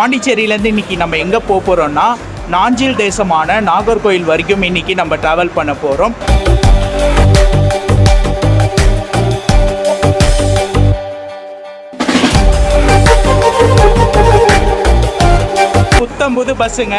பாண்டிச்சேரியிலேருந்து இன்றைக்கி நம்ம எங்கே போக போகிறோம்னா நாஞ்சில் தேசமான நாகர்கோயில் வரைக்கும் இன்றைக்கி நம்ம ட்ராவல் பண்ண போகிறோம். புத்தம்புது பஸ்ஸுங்க.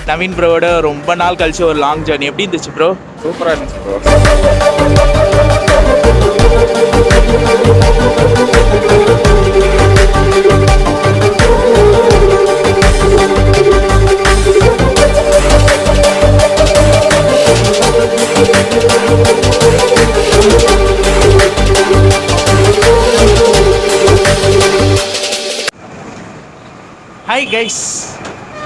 நவீன் ப்ரோவோட ரொம்ப நாள் கழிச்சு ஒரு லாங் ஜர்னி எப்படி இருந்துச்சு ப்ரோ? சூப்பராக இருந்துச்சு bro. Hi guys,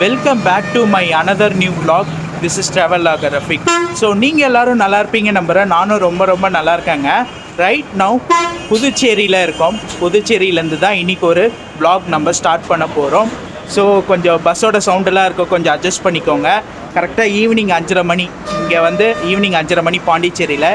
welcome back to my another new vlog. This is travel logger Rafiq. So நீங்கள் எல்லோரும் நல்லா இருப்பீங்க நம்புகிறேன். நானும் ரொம்ப நல்லா இருக்கேங்க. ரைட் நவ் புதுச்சேரியில் இருக்கோம். புதுச்சேரியிலேருந்து தான் இன்றைக்கி ஒரு vlog நம்ம ஸ்டார்ட் பண்ண போகிறோம். ஸோ கொஞ்சம் பஸ்ஸோட சவுண்டெல்லாம் இருக்கும், கொஞ்சம் அட்ஜஸ்ட் பண்ணிக்கோங்க. கரெக்டாக ஈவினிங் 5:30 மணி, இங்கே வந்து ஈவினிங் 5:30 மணி பாண்டிச்சேரியில்.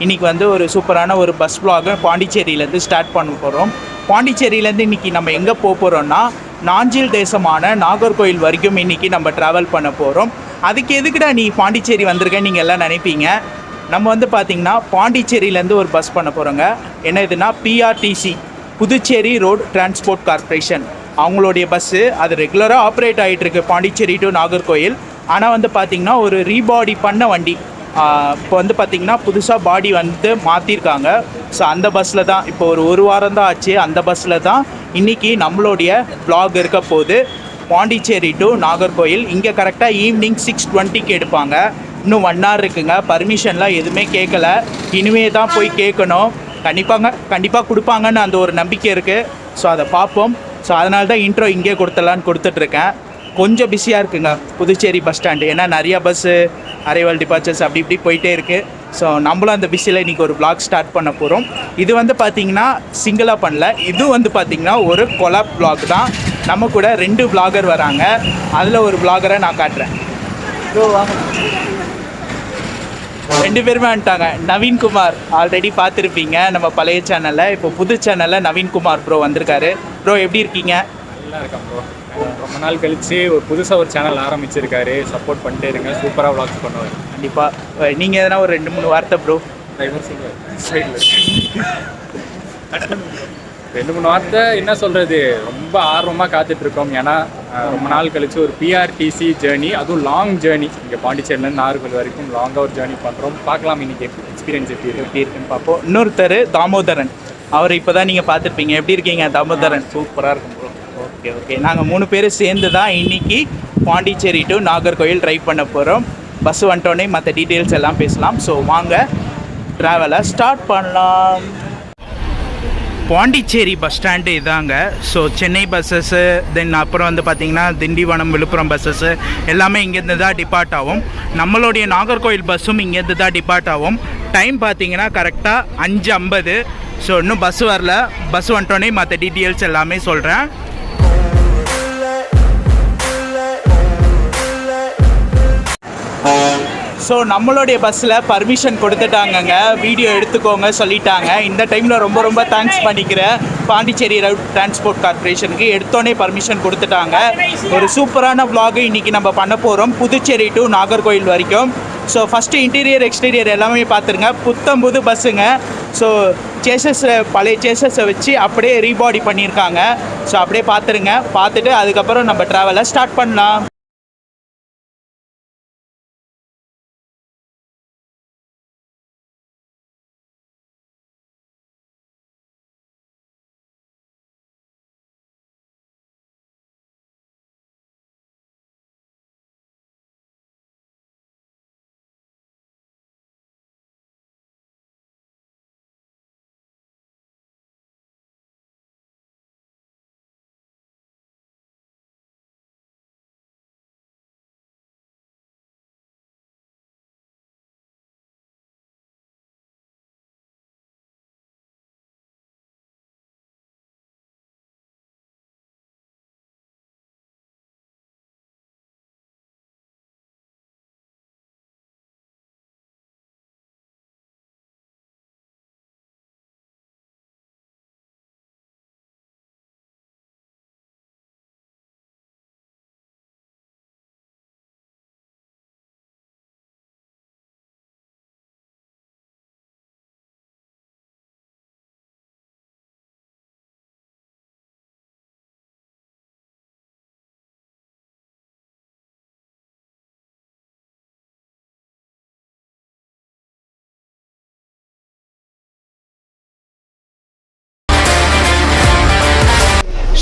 இன்றைக்கி வந்து ஒரு சூப்பரான ஒரு பஸ் vlog பாண்டிச்சேரியிலேருந்து ஸ்டார்ட் பண்ண போகிறோம். பாண்டிச்சேரியிலேருந்து இன்றைக்கி நம்ம எங்கே போக போகிறோம்னா நாஞ்சில் தேசமான நாகர்கோயில் வரைக்கும் இன்றைக்கி நம்ம ட்ராவல் பண்ண போகிறோம். அதுக்கு எதுக்குடா நீ பாண்டிச்சேரி வந்திருக்கேன்னு நீங்கள் எல்லாம் நினைப்பீங்க. நம்ம வந்து பார்த்திங்கன்னா பாண்டிச்சேரியிலேருந்து ஒரு பஸ் பண்ண போகிறோங்க. என்ன இதுனா PRTC, Puducherry road transport corporation, அவங்களுடைய பஸ்ஸு. அது ரெகுலராக ஆப்ரேட் ஆகிட்டுருக்கு பாண்டிச்சேரி டு நாகர்கோயில். ஆனால் வந்து பார்த்திங்கன்னா ஒரு ரீபாடி பண்ண வண்டி. இப்போ வந்து பார்த்திங்கன்னா புதுசாக பாடி வந்து மாற்றிருக்காங்க. ஸோ அந்த பஸ்ஸில் தான் இப்போ ஒரு வாரம் தான் ஆச்சு. அந்த பஸ்ஸில் தான் இன்றைக்கி நம்மளுடைய vlog இருக்க போகுது. பாண்டிச்சேரி டு நாகர்கோயில். இங்கே கரெக்டாக ஈவினிங் 6:20க்கு எடுப்பாங்க. இன்னும் 1 hour இருக்குங்க. பர்மிஷன்லாம் எதுவுமே கேட்கல, இனிமே தான் போய் கேட்கணும். கண்டிப்பாக கொடுப்பாங்கன்னு அந்த ஒரு நம்பிக்கை இருக்குது. ஸோ அதை பார்ப்போம். ஸோ அதனால தான் இன்ட்ரோ இங்கே கொடுத்துட்ருக்கேன். கொஞ்சம் பிஸியாக இருக்குங்க புதுச்சேரி பஸ் ஸ்டாண்டு. ஏன்னா நிறையா பஸ்ஸு அரைவல் டிபார்ச்சர்ஸ் அப்படி இப்படி போயிட்டே இருக்குது. ஸோ நம்மளும் அந்த பிஸியில் இன்றைக்கி ஒரு vlog ஸ்டார்ட் பண்ண போகிறோம். இது வந்து பார்த்திங்கன்னா சிங்கிளாக பண்ணல, இது வந்து பார்த்திங்கன்னா ஒரு கொலாப் vlog தான். நம்ம கூட 2 vlogger வராங்க. அதில் ஒரு vlogger நான் காட்டுறேன். ப்ரோ வாங்க. 2 பேருமே வந்துட்டாங்க. நவீன்குமார் ஆல்ரெடி பார்த்துருப்பீங்க நம்ம பழைய சேனலில். இப்போ புது சேனலில் நவீன்குமார் ப்ரோ வந்திருக்காரு. ப்ரோ எப்படி இருக்கீங்க? நல்லா இருக்கேன் ப்ரோ. ரொம்ப நாள் கழித்து புதுசாக ஒரு சேனல் ஆரம்பிச்சிருக்காரு. சப்போர்ட் பண்ணிட்டே இருங்க, சூப்பராக vlogs பண்ணுவார் கண்டிப்பாக. நீங்கள் எதனா ஒரு 2-3 வார்த்தை ப்ரோ? 2-3 வார்த்தை என்ன சொல்கிறது, ரொம்ப ஆர்வமாக காத்துட்ருக்கோம். ஏன்னா ரொம்ப நாள் கழித்து ஒரு பிஆர்டிசி ஜேர்னி, அதுவும் லாங் ஜேர்னி. இங்கே பாண்டிச்சேரியிலேருந்து நாகர்கோவில் வரைக்கும் லாங்காக ஒரு ஜேர்னி பண்ணுறோம். பார்க்கலாம் இன்றைக்கி எக்ஸ்பீரியன்ஸ் எப்படி இருக்குன்னு பார்ப்போம். இன்னொருத்தர் தாமோதரன், அவர் இப்போ தான் நீங்கள் பார்த்துருப்பீங்க. எப்படி இருக்கீங்க தாமோதரன்? சூப்பராக இருக்கும் ப்ரோ. ஓகே. நாங்கள் 3 பேர் சேர்ந்து தான் இன்றைக்கி பாண்டிச்சேரி டு நாகர்கோயில் ட்ரைவ் பண்ண போகிறோம். பஸ் வந்துட்டோன்னே மற்ற டீட்டெயில்ஸ் எல்லாம் பேசலாம். ஸோ வாங்க ட்ராவலை ஸ்டார்ட் பண்ணலாம். பாண்டிச்சேரி பஸ் ஸ்டாண்டு இதாங்க. ஸோ சென்னை பஸ்ஸஸ்ஸு, தென் அப்புறம் வந்து பார்த்திங்கன்னா திண்டிவனம் விழுப்புரம் பஸ்ஸஸ்ஸு எல்லாமே இங்கேருந்து தான் டிபார்ட் ஆகும். நம்மளுடைய நாகர்கோயில் பஸ்ஸும் இங்கேருந்து தான் டிபார்ட் ஆகும். டைம் பார்த்திங்கன்னா கரெக்டாக 5:50. ஸோ இன்னும் பஸ் வரல. பஸ் வந்துட்டோன்னே மற்ற டீட்டெயில்ஸ் எல்லாமே சொல்கிறேன். ஸோ நம்மளுடைய பஸ்ஸில் பர்மிஷன் கொடுத்துட்டாங்கங்க, வீடியோ எடுத்துக்கோங்க சொல்லிட்டாங்க. இந்த டைமில் ரொம்ப தேங்க்ஸ் பண்ணிக்கிறேன் பாண்டிச்சேரி ரோட் டிரான்ஸ்போர்ட் கார்ப்பரேஷனுக்கு. எடுத்தோன்னே பர்மிஷன் கொடுத்துட்டாங்க. ஒரு சூப்பரான vlog இன்றைக்கி நம்ம பண்ண போகிறோம் புதுச்சேரி டு நாகர்கோயில் வரைக்கும். ஸோ ஃபஸ்ட்டு இன்டீரியர் எக்ஸ்டீரியர் எல்லாமே பார்த்துருங்க. புத்தம்புது பஸ்ஸுங்க. ஸோ பழைய சேசஸை வச்சு அப்படியே ரீபாடி பண்ணியிருக்காங்க. ஸோ அப்படியே பார்த்துருங்க. பார்த்துட்டு அதுக்கப்புறம் நம்ம ட்ராவலை ஸ்டார்ட் பண்ணலாம்.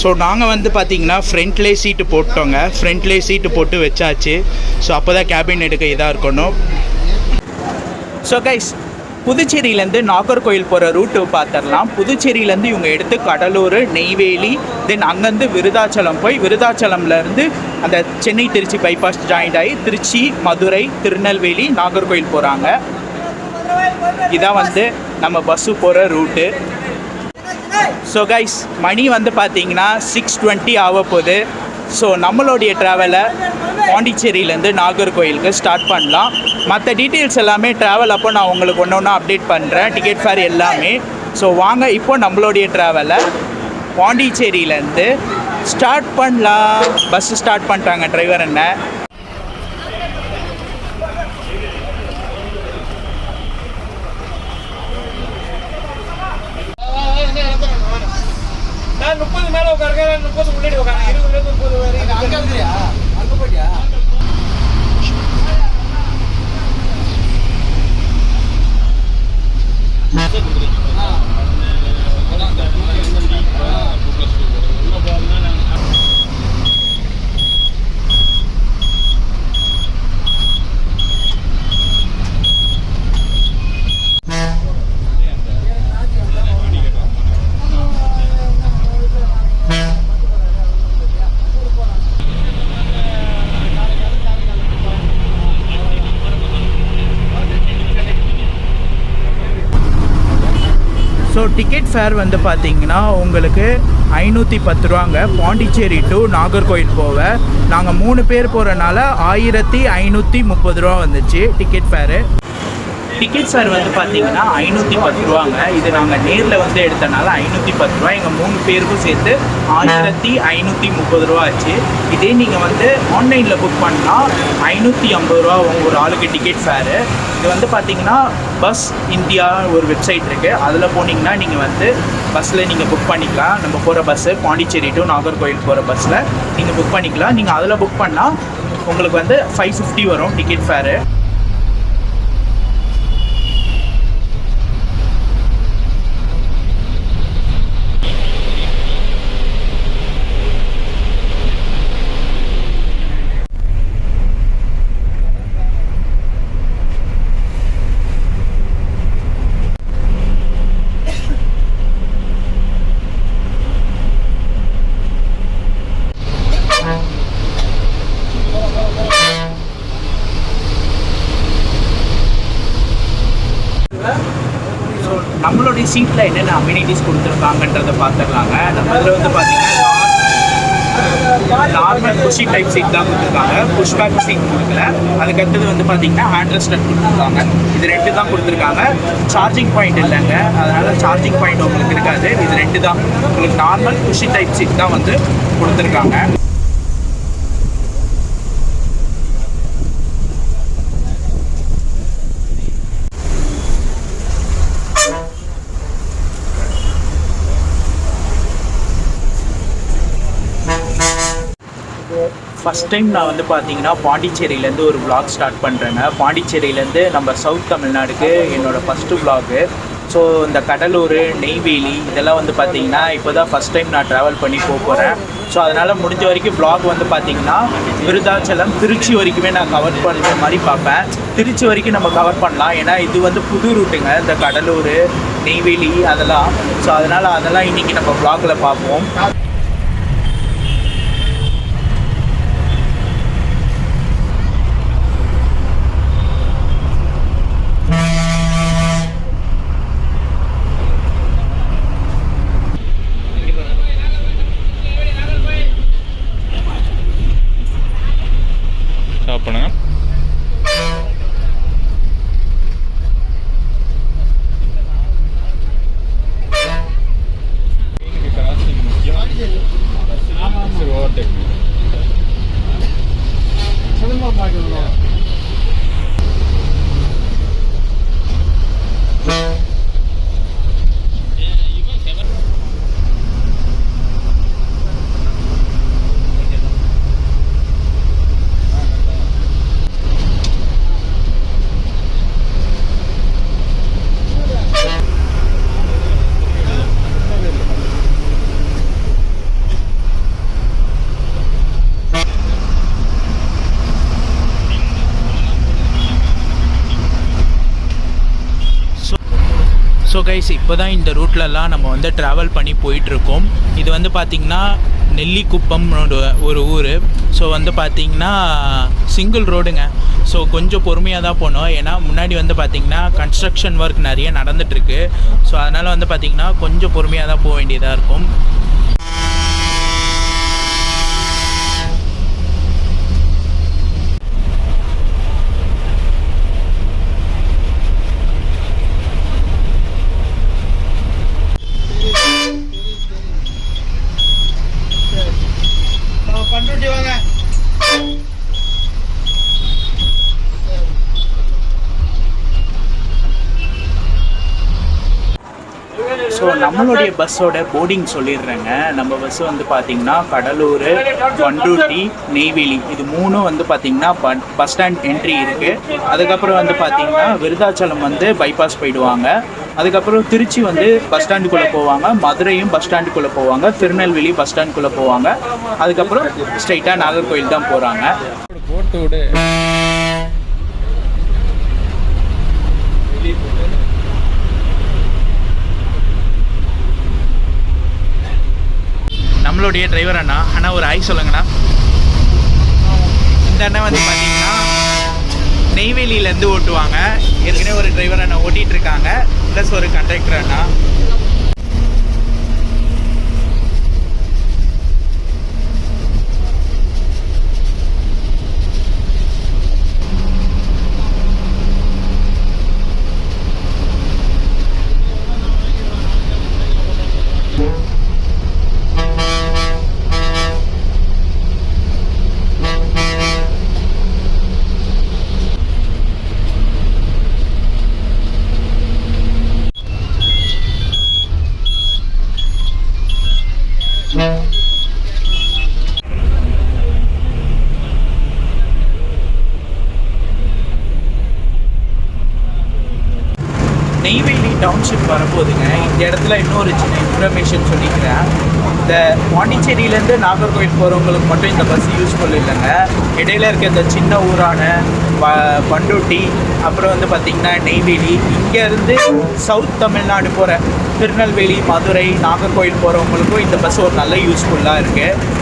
ஸோ நாங்கள் வந்து பார்த்திங்கன்னா ஃப்ரண்ட்லேயே சீட்டு போட்டோங்க. ஃப்ரண்ட்லேயே சீட்டு போட்டு வச்சாச்சு. ஸோ அப்போ தான் கேபின் எடுக்க இதாக இருக்கணும். ஸோ கைஸ், புதுச்சேரியிலேருந்து நாகர்கோயில் போகிற ரூட்டு பார்த்துடலாம். புதுச்சேரியிலேருந்து இவங்க எடுத்து கடலூர், நெய்வேலி, தென் அங்கேருந்து விருதாச்சலம் போய் விருதாச்சலம்லேருந்து அந்த சென்னை திருச்சி பைபாஸ் ஜாயிண்ட் ஆகி திருச்சி, மதுரை, திருநெல்வேலி, நாகர்கோயில் போகிறாங்க. இதான் வந்து நம்ம பஸ்ஸு போகிற ரூட்டு. ஸோ கைஸ், மணி வந்து பார்த்தீங்கன்னா 6:20 ஆக போகுது. ஸோ நம்மளுடைய ட்ராவலை பாண்டிச்சேரியிலேருந்து நாகர்கோயிலுக்கு ஸ்டார்ட் பண்ணலாம். மற்ற டீட்டெயில்ஸ் எல்லாமே ட்ராவல் அப்போ நான் உங்களுக்கு ஒன்று ஒன்றா அப்டேட் பண்ணுறேன், டிக்கெட் ஃபேர் எல்லாமே. ஸோ வாங்க இப்போ நம்மளுடைய ட்ராவலை பாண்டிச்சேரியிலேருந்து ஸ்டார்ட் பண்ணலாம். பஸ்ஸு ஸ்டார்ட் பண்ணிட்டாங்க டிரைவர் என்ன. நான் 30 மேல உட்காருங்க, 30 முன்னாடி உட்காருங்க, 20 30 வரைக்கும் அங்க வந்துறியா? அங்க போடியா? ஸோ டிக்கெட் ஃபேர் வந்து பார்த்தீங்கன்னா உங்களுக்கு 510 ரூபாங்க. பாண்டிச்சேரி டு நாகர்கோயில் போக நாங்கள் 3 பேர் போகிறனால 1530 ரூபா வந்துச்சு டிக்கெட் ஃபேரு. டிக்கெட் ஃபேர் வந்து பார்த்தீங்கன்னா 510 ரூபாங்க. இது நாங்கள் நேரில் வந்து எடுத்தனால 510 ரூபா. எங்கள் 3 பேருக்கும் சேர்த்து 1530 ரூபா ஆச்சு. இதே நீங்கள் வந்து ஆன்லைனில் புக் பண்ணால் 550 ரூபா ஒரு ஆளுக்கு டிக்கெட் ஃபேரு. இது வந்து பார்த்தீங்கன்னா பஸ் இந்தியா ஒரு வெப்சைட் இருக்குது, அதில் போனீங்கன்னா நீங்கள் வந்து பஸ்ஸில் நீங்கள் புக் பண்ணிக்கலாம். நம்ம போகிற பஸ்ஸு பாண்டிச்சேரி டு நாகர்கோயில் போகிற பஸ்ஸில் நீங்கள் புக் பண்ணிக்கலாம். நீங்கள் அதில் புக் பண்ணால் உங்களுக்கு வந்து 550 வரும் டிக்கெட் ஃபேரு. நம்மளுடைய சீட்டில் என்னென்ன அம்யூனிட்டிஸ் கொடுத்துருக்காங்கன்றதை பார்த்துடலாங்க. நம்ம இதில் வந்து பார்த்தீங்கன்னா நார்மல் புஷி டைப் சீட் தான் கொடுத்துருக்காங்க, புஷ்பேக் சீட் கொடுக்கல. அதுக்கடுத்தது வந்து பார்த்தீங்கன்னா ஹேண்ட் ரெஸ்டர் கொடுத்துருக்காங்க. இது 2 தான் கொடுத்துருக்காங்க. சார்ஜிங் பாயிண்ட் இல்லைங்க, அதனால் சார்ஜிங் பாயிண்ட் உங்களுக்கு இருக்காது. இது 2 தான். உங்களுக்கு நார்மல் புஷி டைப் சீட் தான் வந்து கொடுத்துருக்காங்க. ஃபஸ்ட் டைம் நான் வந்து பார்த்தீங்கன்னா பாண்டிச்சேரியிலேருந்து ஒரு vlog ஸ்டார்ட் பண்ணுறேங்க. பாண்டிச்சேரியிலேருந்து நம்ம சவுத் தமிழ்நாடுக்கு என்னோடய ஃபஸ்ட்டு vlog. ஸோ இந்த கடலூர், நெய்வேலி இதெல்லாம் வந்து பார்த்தீங்கன்னா இப்போ தான் ஃபஸ்ட் டைம் நான் ட்ராவல் பண்ணி போகிறேன். ஸோ அதனால் முடிஞ்ச வரைக்கும் vlog வந்து பார்த்தீங்கன்னா விருதாச்சலம், திருச்சி வரைக்குமே நான் கவர் பண்ணுற மாதிரி பார்ப்பேன். திருச்சி வரைக்கும் நம்ம கவர் பண்ணலாம், ஏன்னா இது வந்து புது ரூட்டுங்க, இந்த கடலூர், நெய்வேலி அதெல்லாம். ஸோ அதெல்லாம் இன்றைக்கி நம்ம vlogல பார்ப்போம். ஸ்டாப் பண்ணுங்க. ஓவர்டேக் ஸோ கைஸ் இப்போ தான் இந்த ரூட்லலாம் நம்ம வந்து ட்ராவல் பண்ணி போயிட்டுருக்கோம். இது வந்து பார்த்திங்கன்னா நெல்லிக்குப்பம் ஒரு ஊர். ஸோ வந்து பார்த்திங்கன்னா சிங்கிள் ரோடுங்க. ஸோ கொஞ்சம் பொறுமையாக தான் போனோம். ஏன்னா முன்னாடி வந்து பார்த்திங்கன்னா கன்ஸ்ட்ரக்ஷன் ஒர்க் நிறைய நடந்துகிட்ருக்கு. ஸோ அதனால் வந்து பார்த்திங்கன்னா கொஞ்சம் பொறுமையாக தான் போக வேண்டியதாக இருக்கும். ஸோ நம்மளுடைய பஸ்ஸோட போர்டிங் சொல்லிடுறேங்க. நம்ம பஸ்ஸு வந்து பார்த்திங்கன்னா கடலூர், பண்ருட்டி, நெய்வேலி இது மூணும் வந்து பார்த்திங்கன்னா பஸ் ஸ்டாண்ட் என்ட்ரி இருக்குது. அதுக்கப்புறம் வந்து பார்த்திங்கன்னா விருதாச்சலம் வந்து பைபாஸ் போயிடுவாங்க. அதுக்கப்புறம் திருச்சி வந்து பஸ் ஸ்டாண்டுக்குள்ளே போவாங்க, மதுரையும் பஸ் ஸ்டாண்டுக்குள்ளே போவாங்க, திருநெல்வேலி பஸ் ஸ்டாண்டுக்குள்ளே போவாங்க. அதுக்கப்புறம் ஸ்ட்ரைட்டாக நாகர்கோவில் தான் போகிறாங்க. நம்மளுடைய டிரைவர் அண்ணா ஒரு ஆய் சொல்லுங்கண்ணா. இந்த அண்ணன் வந்து பார்த்தீங்கன்னா நெய்வேலியிலேருந்து ஓட்டுவாங்க. ஏற்கனவே ஒரு டிரைவர் அண்ணா ஓட்டிகிட்டு இருக்காங்க, ப்ளஸ் ஒரு கண்டக்டர் அண்ணா. நெய்வேலி டவுன்ஷிப் வரும்போதுங்க இந்த இடத்துல இன்னொரு சின்ன இன்ஃபர்மேஷன் சொல்லிக்கிறேன். இந்த பாண்டிச்சேரியிலேருந்து நாகர்கோவில் போகிறவங்களுக்கு மட்டும் இந்த பஸ் யூஸ்ஃபுல் இல்லைங்க. இடையில இருக்க இந்த சின்ன ஊரான பண்ருட்டி, அப்புறம் வந்து பார்த்திங்கன்னா நெய்வேலி, இங்கேருந்து சவுத் தமிழ்நாடு போகிற திருநெல்வேலி, மதுரை, நாகர்கோவில் போகிறவங்களுக்கும் இந்த பஸ் ஒரு நல்ல யூஸ்ஃபுல்லாக இருக்குது.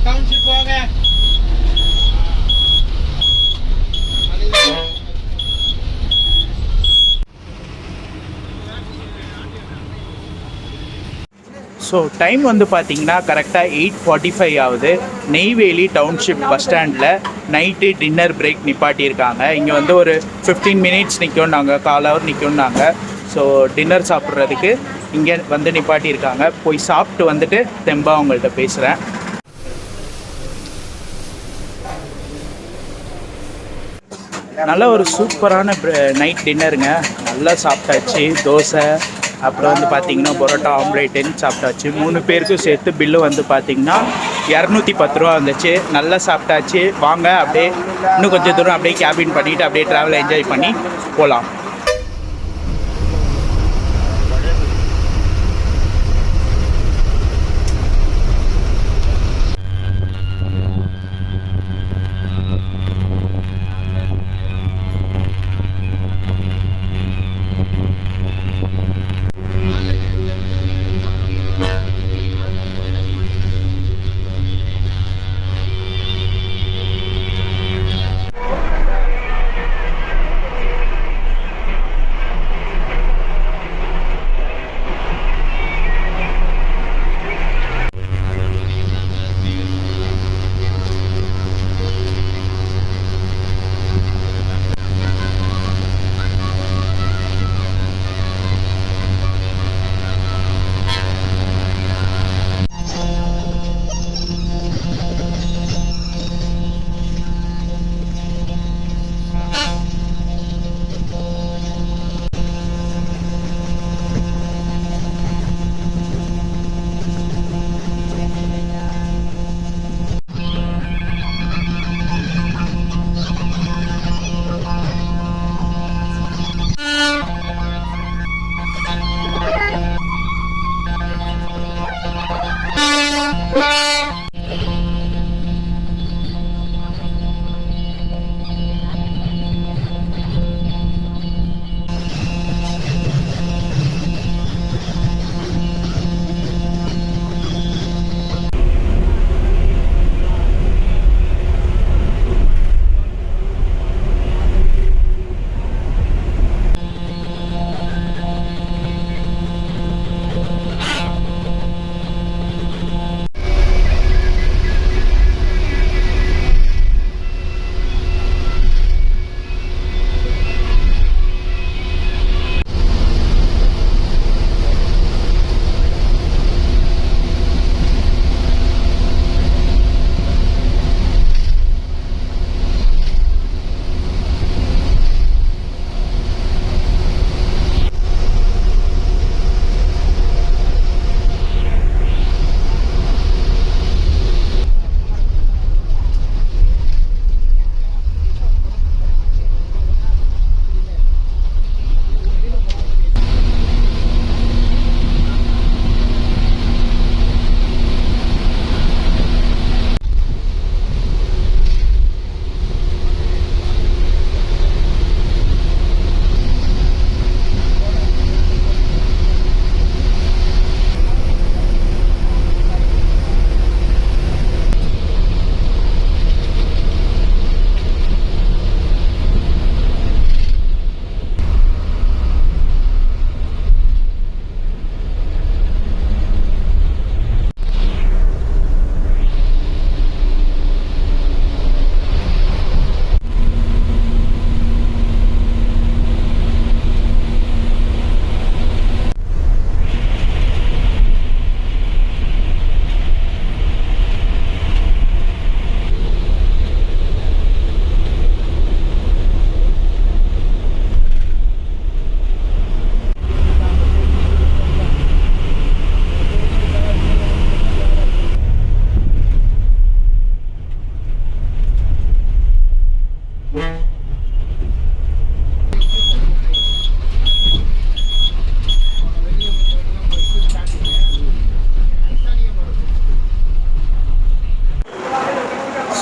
டவுன்ஷிப் போங்க. ஸோ டைம் வந்து பார்த்திங்கன்னா கரெக்டாக 8:45 ஆகுது. நெய்வேலி டவுன்ஷிப் பஸ் ஸ்டாண்டில் நைட்டு டின்னர் பிரேக் நிப்பாட்டியிருக்காங்க. இங்கே வந்து ஒரு 15 மினிட்ஸ் நிற்கும், நாங்கள் 1/4 hour நிற்கும் நாங்கள். ஸோ டின்னர் சாப்பிட்றதுக்கு இங்கே வந்து நிப்பாட்டியிருக்காங்க. போய் சாப்பிட்டு வந்துட்டு தெம்பாக அவங்கள்ட்ட பேசுகிறேன். நல்ல ஒரு சூப்பரான நைட் டின்னருங்க. நல்லா சாப்பிட்டாச்சு. தோசை, அப்புறம் வந்து பார்த்திங்கன்னா பரோட்டா, ஆம்லேட்டுன்னு சாப்பிட்டாச்சு. 3 பேருக்கும் சேர்த்து பில்லு வந்து பார்த்திங்கன்னா 210 ரூபா வந்துச்சு. நல்லா சாப்பிட்டாச்சு. வாங்க அப்படியே இன்னும் கொஞ்சம் தூரம் அப்படியே கேபின் பண்ணிவிட்டு அப்படியே ட்ராவலை என்ஜாய் பண்ணி போகலாம்.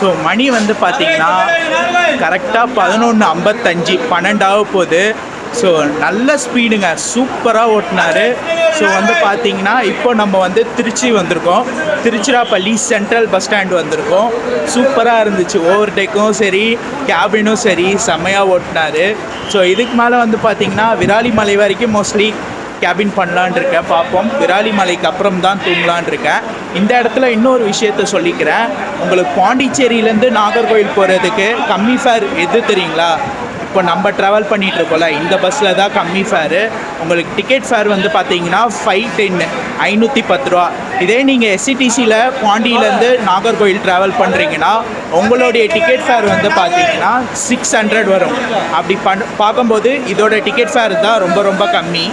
ஸோ மணி வந்து பார்த்தீங்கன்னா கரெக்டாக 11:55 12 போகுது. ஸோ நல்ல ஸ்பீடுங்க, சூப்பராக ஓட்டினார். ஸோ வந்து பார்த்தீங்கன்னா இப்போ நம்ம வந்து திருச்சி வந்திருக்கோம், திருச்சிராப்பள்ளி சென்ட்ரல் பஸ் ஸ்டாண்ட் வந்திருக்கோம். சூப்பராக இருந்துச்சு, ஓவர்டேக்கும் சரி கேபினும் சரி செம்மையாக ஓட்டினார். ஸோ இதுக்கு மேலே வந்து பார்த்தீங்கன்னா விராலிமலை வரைக்கும் மோஸ்ட்லி கேபின் பண்ணலான் இருக்கேன், பார்ப்போம். விராலிமலைக்கு அப்புறம் தான் தூங்கலான் இருக்கேன். இந்த இடத்துல இன்னொரு விஷயத்த சொல்லிக்கிறேன். உங்களுக்கு பாண்டிச்சேரியிலேருந்து நாகர்கோவில் போகிறதுக்கு கம்மி ஃபேர் எது தெரியுங்களா? இப்போ நம்ம ட்ராவல் பண்ணிகிட்டு இருக்கோம்ல இந்த பஸ்ஸில் தான் கம்மி ஃபேரு. உங்களுக்கு டிக்கெட் ஃபேர் வந்து பார்த்தீங்கன்னா 510 510 ரூபா. இதே நீங்கள் எஸ்சிடிசியில் பாண்டியிலேருந்து நாகர்கோவில் ட்ராவல் பண்ணுறீங்கன்னா உங்களுடைய டிக்கெட் ஃபேர் வந்து பார்த்தீங்கன்னா 600 வரும். அப்படி பார்க்கும்போது இதோட டிக்கெட் ஃபேர் தான் ரொம்ப ரொம்ப கம்மி.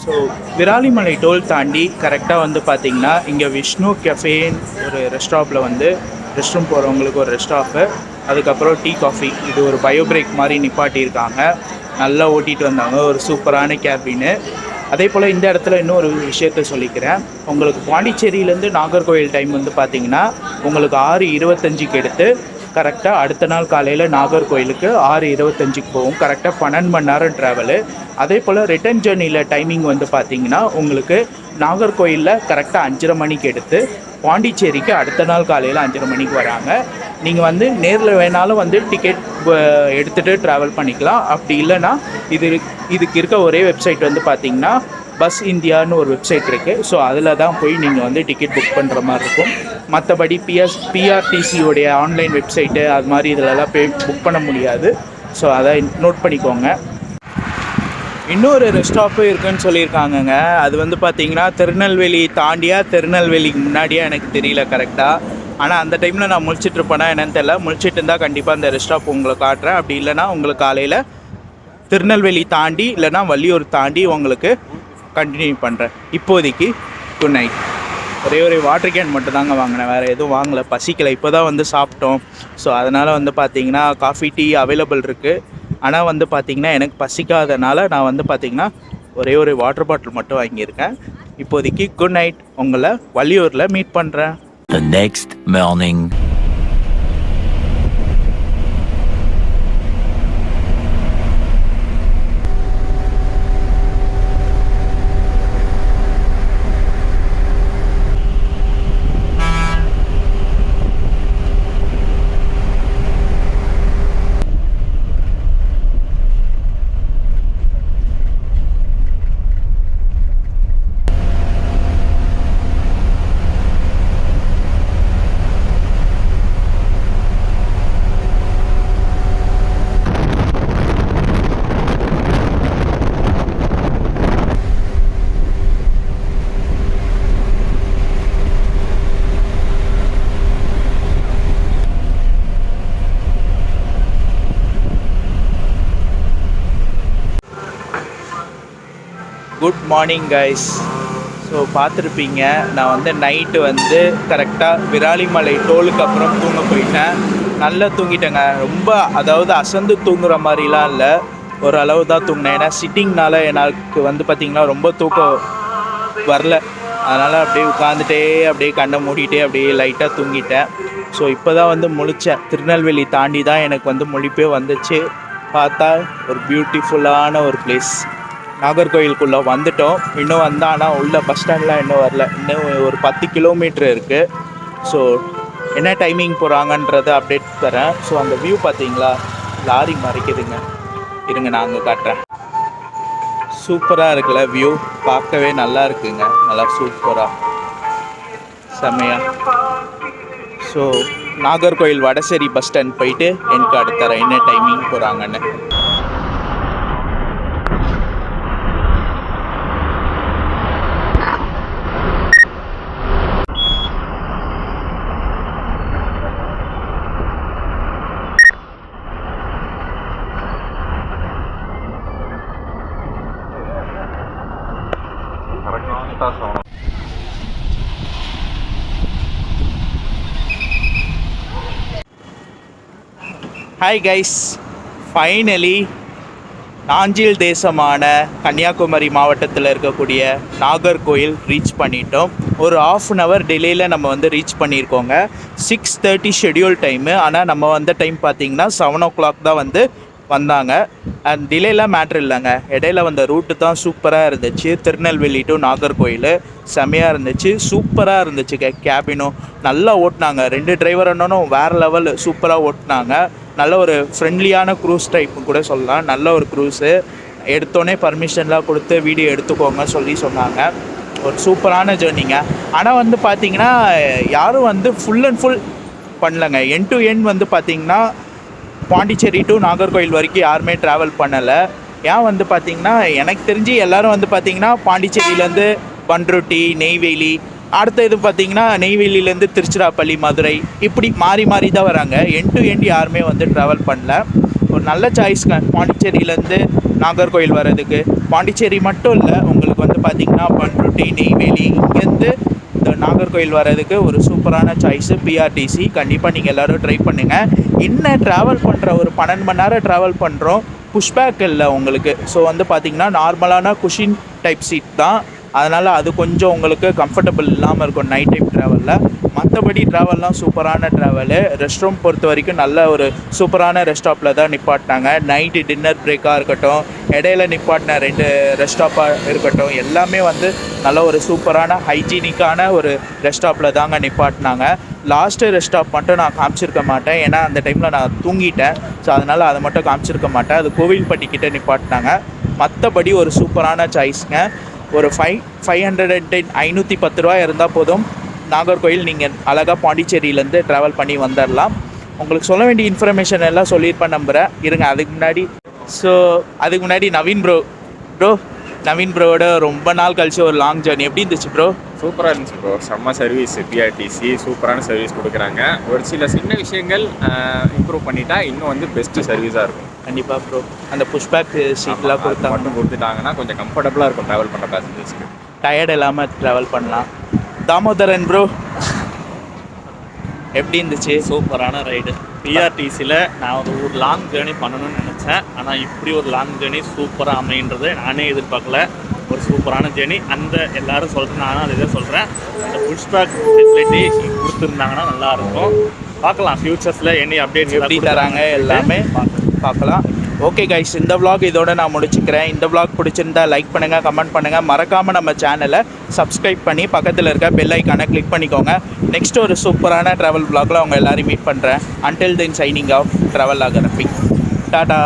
ஸோ விராலிமலை டோல் தாண்டி கரெக்டாக வந்து பார்த்திங்கன்னா இங்கே விஷ்ணு கெஃபேன்னு ஒரு ரெஸ்டாப்பில் வந்து ரெஸ்ட் ரூம் போகிறவங்களுக்கு ஒரு ரெஸ்டாப்பு, அதுக்கப்புறம் டீ காஃபி, இது ஒரு பயோ பிரேக் மாதிரி நிப்பாட்டியிருக்காங்க. நல்லா ஓட்டிகிட்டு வந்தாங்க, ஒரு சூப்பரான கேபின்னு. அதே போல் இந்த இடத்துல இன்னொரு விஷயத்த சொல்லிக்கிறேன். உங்களுக்கு பாண்டிச்சேரியிலேருந்து நாகர்கோவில் டைம் வந்து பார்த்திங்கன்னா உங்களுக்கு 6:25க்கு எடுத்து கரெக்டாக அடுத்த நாள் காலையில் நாகர்கோயிலுக்கு 6:25க்கு போகும். கரெக்டாக 12 மணி நேரம் ட்ராவலு. அதே போல் ரிட்டர்ன் ஜேர்னியில் டைமிங் வந்து பார்த்திங்கன்னா உங்களுக்கு நாகர்கோயிலில் கரெக்டாக 5:30 மணிக்கு எடுத்து பாண்டிச்சேரிக்கு அடுத்த நாள் காலையில் 5:30 மணிக்கு வராங்க. நீங்கள் வந்து நேரில் வேணாலும் வந்து டிக்கெட் எடுத்துகிட்டு ட்ராவல் பண்ணிக்கலாம். அப்படி இல்லைன்னா இதுக்கு இருக்க ஒரே வெப்சைட் வந்து பார்த்திங்கன்னா பஸ் இந்தியான்னு ஒரு வெப்சைட் இருக்குது. ஸோ அதில் தான் போய் நீங்கள் வந்து டிக்கெட் புக் பண்ணுற மாதிரி இருக்கும். மற்றபடி பிஆர்டிசியோடைய ஆன்லைன் வெப்சைட்டு அது மாதிரி இதிலலாம் போய் புக் பண்ண முடியாது. ஸோ அதை நோட் பண்ணிக்கோங்க. இன்னொரு ரெஸ்டாப்பு இருக்குதுன்னு சொல்லியிருக்காங்கங்க. அது வந்து பார்த்திங்கன்னா திருநெல்வேலி தாண்டியா திருநெல்வேலிக்கு முன்னாடியா எனக்கு தெரியல கரெக்டாக. ஆனால் அந்த டைமில் நான் முழிச்சிட்ருப்பேனா என்னன்னு தெரியல. முழிச்சிட்டு இருந்தால் கண்டிப்பாக அந்த ரெஸ்டாப் உங்களை காட்டுறேன். அப்படி இல்லைனா உங்களுக்கு காலையில் திருநெல்வேலி தாண்டி இல்லைனா வள்ளியூர் தாண்டி உங்களுக்கு கண்டினியூ பண்ணுறேன். இப்போதைக்கு குட் நைட். ஒரே வாட்டர் கேன் மட்டும் தாங்க வாங்கினேன், வேறு எதுவும் வாங்கலை. பசிக்கலை, இப்போ தான் வந்து சாப்பிட்டோம். ஸோ அதனால் வந்து பார்த்திங்கன்னா காஃபி டீ அவைலபிள் இருக்குது. ஆனால் வந்து பார்த்திங்கன்னா எனக்கு பசிக்காதனால நான் வந்து பார்த்திங்கன்னா ஒரே வாட்டர் பாட்டில் மட்டும் வாங்கியிருக்கேன். இப்போதைக்கு குட் நைட். உங்களை வள்ளியூரில் மீட் பண்ணுறேன். The next morning. Good morning guys. So பார்த்துருப்பீங்க நான் வந்து நைட்டு வந்து கரெக்டாக விராலிமலை டோலுக்கு அப்புறம் தூங்க போயிட்டேன். நல்லா தூங்கிட்டேங்க. ரொம்ப அதாவது அசந்து தூங்குற மாதிரிலாம் இல்லை, ஓரளவு தான் தூங்கினேன். ஏன்னா சிட்டிங்னால எனக்கு வந்து பார்த்திங்கன்னா ரொம்ப தூக்கம் வரல. அதனால் அப்படியே உட்காந்துட்டே அப்படியே கண்ணை மூடிட்டே அப்படியே லைட்டாக தூங்கிட்டேன். ஸோ இப்போ தான் வந்து முழித்தேன். திருநெல்வேலி தாண்டி தான் எனக்கு வந்து முழிப்பே வந்துச்சு. பார்த்தா ஒரு பியூட்டிஃபுல்லான ஒரு பிளேஸ். நாகர்கோயிலுக்குள்ளே வந்துட்டோம். இன்னும் வந்தால் உள்ள பஸ் ஸ்டாண்ட்லாம் இன்னும் வரல. இன்னும் ஒரு 10 கிலோமீட்ரு இருக்குது. ஸோ என்ன டைமிங் போகிறாங்கன்றதை அப்டேட் தரேன். ஸோ அந்த வியூ பார்த்தீங்களா, லாரி மறைக்குதுங்க. இருங்க நான் அங்கே காட்டுறேன். சூப்பராக இருக்குல்ல வியூ, பார்க்கவே நல்லா இருக்குங்க. நல்லா சூப்பராக செம்மையா. So Nagercoil Vadasery bus stand போயிட்டு எனக்கு அடுத்தரேன் என்ன டைமிங் போகிறாங்கன்னு. ஹாய் கைஸ், ஃபைனலி நாஞ்சில் தேசமான கன்னியாகுமரி மாவட்டத்தில் இருக்கக்கூடிய நாகர்கோயில் ரீச் பண்ணிட்டோம். ஒரு ½ டிலேயில் நம்ம வந்து ரீச் பண்ணியிருக்கோங்க. 6:30 schedule time. ஆனால் நம்ம வந்த டைம் பார்த்திங்கன்னா 7 o'clock தான் வந்து வந்தாங்க. அண்ட் டிலேலாம் மேட்ரு இல்லைங்க, இடையில வந்த ரூட்டு தான் சூப்பராக இருந்துச்சு. திருநெல்வேலி டு நாகர்கோயில் செமையாக இருந்துச்சு, சூப்பராக இருந்துச்சுங்க. கேபினும் நல்லா ஓட்டினாங்க, 2 டிரைவர் அண்ணனும் வேறு லெவல் சூப்பராக ஓட்டினாங்க. நல்ல ஒரு ஃப்ரெண்ட்லியான க்ரூஸ் டைப்பு கூட சொல்லலாம். நல்ல ஒரு க்ரூஸு. எடுத்தோடனே பர்மிஷன்லாம் கொடுத்து வீடியோ எடுத்துக்கோங்க சொன்னாங்க. ஒரு சூப்பரான ஜேர்னிங்க. ஆனால் வந்து பார்த்திங்கன்னா யாரும் வந்து ஃபுல் அண்ட் ஃபுல் பண்ணலங்க. எண்ட் டு எண்ட் வந்து பார்த்திங்கன்னா பாண்டிச்சேரி டு நாகர்கோயில் வரைக்கும் யாருமே ட்ராவல் பண்ணலை. ஏன் வந்து பார்த்திங்கன்னா எனக்கு தெரிஞ்சு எல்லோரும் வந்து பார்த்திங்கன்னா பாண்டிச்சேரியிலேருந்து பண்ருட்டி, நெய்வேலி, அடுத்த இது பார்த்திங்கன்னா நெய்வேலியிலேருந்து திருச்சிராப்பள்ளி, மதுரை, இப்படி மாறி மாறி தான் வராங்க. எண்ட் டு எண்ட் யாருமே வந்து ட்ராவல் பண்ணல. ஒரு நல்ல சாய்ஸ்ங்க பாண்டிச்சேரியிலேருந்து நாகர்கோயில் வர்றதுக்கு. பாண்டிச்சேரி மட்டும் இல்லை, உங்களுக்கு வந்து பார்த்திங்கன்னா பண்ருட்டி, நெய்வேலி, இங்கேருந்து இந்த நாகர்கோயில் வர்றதுக்கு ஒரு சூப்பரான சாய்ஸு பிஆர்டிசி. கண்டிப்பாக நீங்கள் எல்லோரும் ட்ரை பண்ணுங்கள். என்ன ட்ராவல் பண்ணுற ஒரு 12 மணி நேரம் ட்ராவல் பண்ணுறோம், புஷ்பேக் இல்லை உங்களுக்கு. ஸோ வந்து பார்த்திங்கன்னா நார்மலான குஷின் டைப் சீட் தான். அதனால் அது கொஞ்சம் உங்களுக்கு கம்ஃபர்டபுள் இல்லாமல் இருக்கும் நைட் டைம் ட்ராவலில். மற்றபடி ட்ராவல்லாம் சூப்பரான ட்ராவலு. ரெஸ்ட் ரூம் பொறுத்த வரைக்கும் நல்ல ஒரு சூப்பரான ரெஸ்ட் ஸ்டாப்பில் தான் நிப்பாட்டினாங்க. நைட்டு டின்னர் பிரேக்காக இருக்கட்டும், இடையில நிப்பாட்டின 2 ரெஸ்ட் ஸ்டாப்பாக இருக்கட்டும், எல்லாமே வந்து நல்ல ஒரு சூப்பரான ஹைஜீனிக்கான ஒரு ரெஸ்ட் ஸ்டாப்பில் தாங்க நிப்பாட்டினாங்க. லாஸ்ட்டு ரெஸ்ட் ஸ்டாப் மட்டும் நான் காமிச்சிருக்க மாட்டேன், ஏன்னா அந்த டைமில் நான் தூங்கிட்டேன். ஸோ அதனால் அதை மட்டும் காமிச்சிருக்க மாட்டேன். அது கோவில்பட்டிக்கிட்ட நிப்பாட்டினாங்க. மற்றபடி ஒரு சூப்பரான சாய்ஸுங்க. ஒரு 510 510 ரூபா இருந்தால் போதும், நாகர்கோயில் நீங்கள் அழகாக பாண்டிச்சேரியிலேருந்து ட்ராவல் பண்ணி வந்துடலாம். உங்களுக்கு சொல்ல வேண்டிய இன்ஃபர்மேஷன் எல்லாம் சொல்லியிருப்பேன் நம்புகிறேன். இருங்க, அதுக்கு முன்னாடி நவீன் ப்ரோவோட ரொம்ப நாள் கழிச்சு ஒரு லாங் ஜர்னி எப்படி இருந்துச்சு ப்ரோ? சூப்பராக இருந்துச்சு ப்ரோ. செம்ம சர்வீஸ். பிஆர்டிசி சூப்பரான சர்வீஸ் கொடுக்குறாங்க. ஒரு சில சின்ன விஷயங்கள் இம்ப்ரூவ் பண்ணிட்டா இன்னும் வந்து பெஸ்ட்டு சர்வீஸாக இருக்கும். கண்டிப்பாக ப்ரோ. அந்த புஷ்பேக் சீட்லாம் கொடுத்துட்டாங்கன்னா கொஞ்சம் கம்ஃபர்டபுளாக இருக்கும் ட்ராவல் பண்ணுற பேசஞ்சர்ஸ்க்கு. டயர்ட் இல்லாமல் ட்ராவல் பண்ணலாம். தாமோதரன் ப்ரோ எப்படி இருந்துச்சு? சூப்பரான ரைடு. பிஆர்டிசியில் நான் ஒரு லாங் ஜேர்னி பண்ணணும்னு நினச்சேன். ஆனால் இப்படி ஒரு லாங் ஜேர்னி சூப்பராக அமைன்றது நானே எதிர்பார்க்கல. ஒரு சூப்பரான ஜேர்னி. அந்த எல்லோரும் சொல்கிறேன், நானும் அதை சொல்கிறேன். அந்த புஷ்பேக் ஃபெசிலிட்டி கொடுத்துருந்தாங்கன்னா நல்லாயிருக்கும். பார்க்கலாம் ஃப்யூச்சர்ஸில் என்ன அப்டேட்ஸ் எப்படி தராங்க எல்லாமே பார்க்கலாம். ஓகே கைஸ், இந்த vlog இதோட நான் முடிச்சுக்கிறேன். இந்த vlog பிடிச்சிருந்தா லைக் பண்ணுங்கள், கமெண்ட் பண்ணுங்கள். மறக்காமல் நம்ம சேனலை சப்ஸ்கிரைப் பண்ணி பக்கத்தில் இருக்க பெல் ஐக்கானை கிளிக் பண்ணிக்கோங்க. நெக்ஸ்ட் ஒரு சூப்பரான ட்ராவல் vlogல அவங்க எல்லாரையும் மீட் பண்ணுறேன். Until then signing off travel logger Rafeeq. Tata.